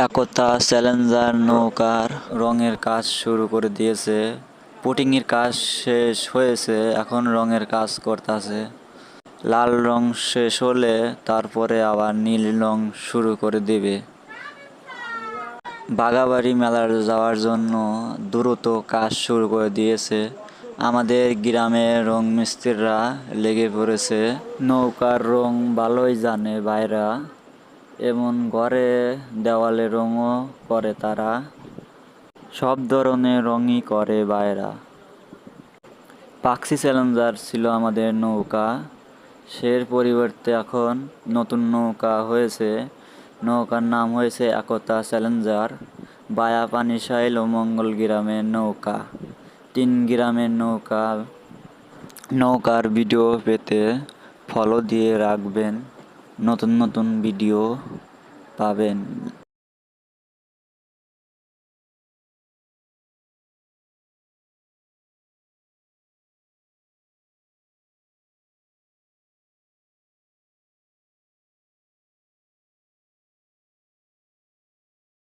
একতা Challenger নৌকার রঙের কাজ শুরু করে দিয়েছে। পুটিংয়ের কাজ শেষ হয়েছে, এখন রঙের কাজ করতেছে। লাল রং শেষ হলে তারপরে আবার নীল রং শুরু করে দেবে। বাঘাবাড়ি মেলার যাওয়ার জন্য দ্রুত কাজ শুরু করে দিয়েছে। আমাদের গ্রামের রং মিস্ত্রিরা লেগে পড়েছে। নৌকার রং ভালোই জানে ভাইরা, এমন ঘরে দেওয়ালে রঙও করে তারা। সব ধরনের রঙই করে ভাইরা। পাখি চ্যালেঞ্জার ছিল আমাদের নৌকা, সের পরিবর্তে এখন নতুন নৌকা হয়েছে। নৌকার নাম হয়েছে একতা চ্যালেঞ্জার। বায়া পানিশাইল ও মঙ্গল গ্রামের নৌকা, 3 গ্রামের নৌকার ভিডিও পেতে ফলো দিয়ে রাখবেন, নতুন নতুন ভিডিও পাবেন।